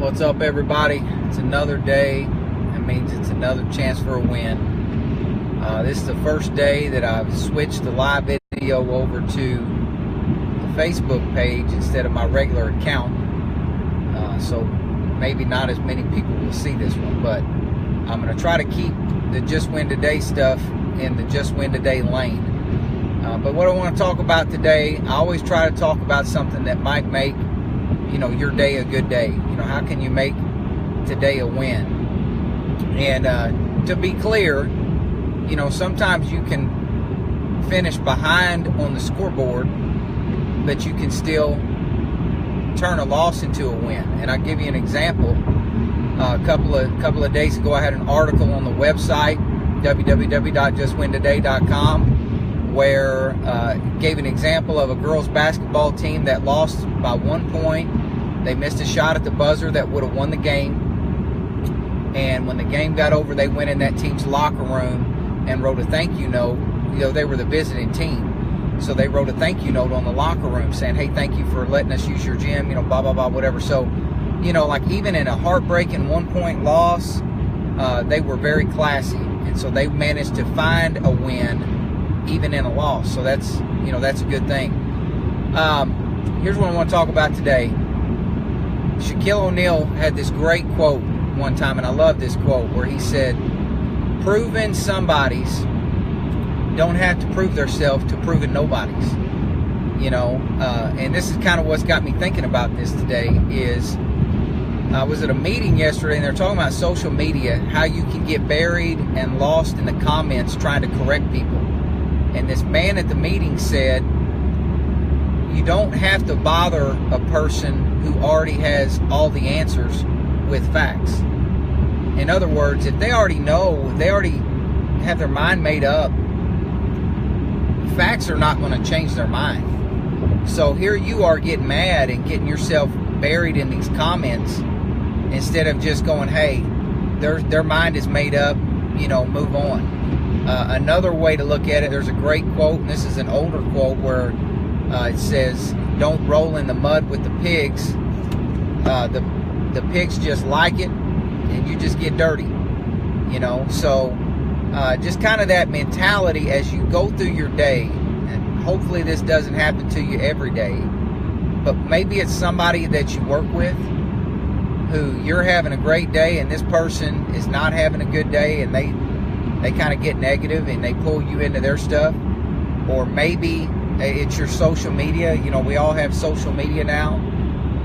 What's up, everybody? It's another day. That means it's another chance for a win. This is the first day that I've switched the live video over to the Facebook page instead of my regular account. So maybe not as many people will see this one, but I'm going to try to keep the Just Win Today stuff in the Just Win Today lane. But what I want to talk about today, I always try to talk about something that might make your day a good day. How can you make today a win? And to be clear, sometimes you can finish behind on the scoreboard, but you can still turn a loss into a win. And I'll give you an example. A couple of days ago, I had an article on the website www.justwintoday.com where gave an example of a girls basketball team that lost by 1 point. They missed a shot at the buzzer that would have won the game. And when the game got over, they went in that team's locker room and wrote a thank you note. They were the visiting team. So they wrote a thank you note on the locker room saying, hey, thank you for letting us use your gym, blah, blah, blah, whatever. So, like even in a heartbreaking 1 point loss, they were very classy. And so they managed to find a win even in a loss. So that's a good thing. Here's what I want to talk about today. Shaquille O'Neal had this great quote one time, and I love this quote, where he said, proven somebodies don't have to prove themselves to proven nobodies. And this is kind of what's got me thinking about this today is I was at a meeting yesterday, and they're talking about social media, how you can get buried and lost in the comments trying to correct people. And this man at the meeting said, you don't have to bother a person who already has all the answers with facts. In other words, if they already know, they already have their mind made up, facts are not going to change their mind. So here you are getting mad and getting yourself buried in these comments instead of just going, hey, their mind is made up, move on. Another way to look at it, there's a great quote, and this is an older quote, where it says, don't roll in the mud with the pigs. The pigs just like it, and you just get dirty. So just kind of that mentality as you go through your day, and hopefully this doesn't happen to you every day, but maybe it's somebody that you work with who you're having a great day and this person is not having a good day, and they kind of get negative and they pull you into their stuff. Or maybe it's your social media. We all have social media now,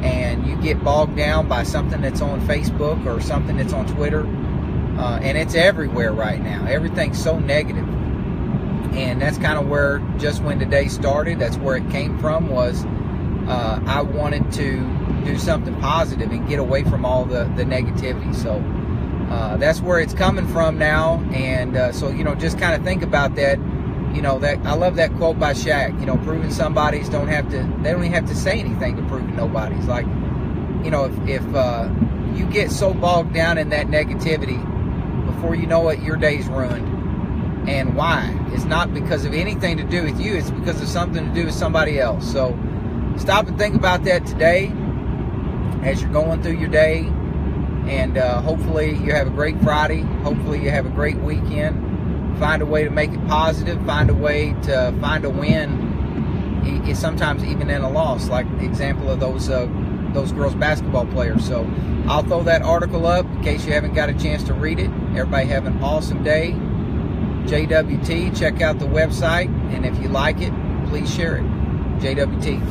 and you get bogged down by something that's on Facebook or something that's on Twitter, and it's everywhere right now. Everything's so negative, and that's kind of where Just Win Today started. That's where it came from. Was I wanted to do something positive and get away from all the negativity. So that's where it's coming from now. And so just kind of think about that. That I love that quote by Shaq. Proving somebody's they don't even have to say anything to prove nobody's. Like, if you get so bogged down in that negativity, before you know it, your day's ruined. And why? It's not because of anything to do with you. It's because of something to do with somebody else. So stop and think about that today as you're going through your day. And hopefully you have a great Friday. Hopefully you have a great weekend. Find a way to make it positive. Find a way to find a win. Sometimes even in a loss, like the example of those girls basketball players. So I'll throw that article up in case you haven't got a chance to read it. Everybody have an awesome day. JWT, check out the website, and if you like it, please share it. JWT.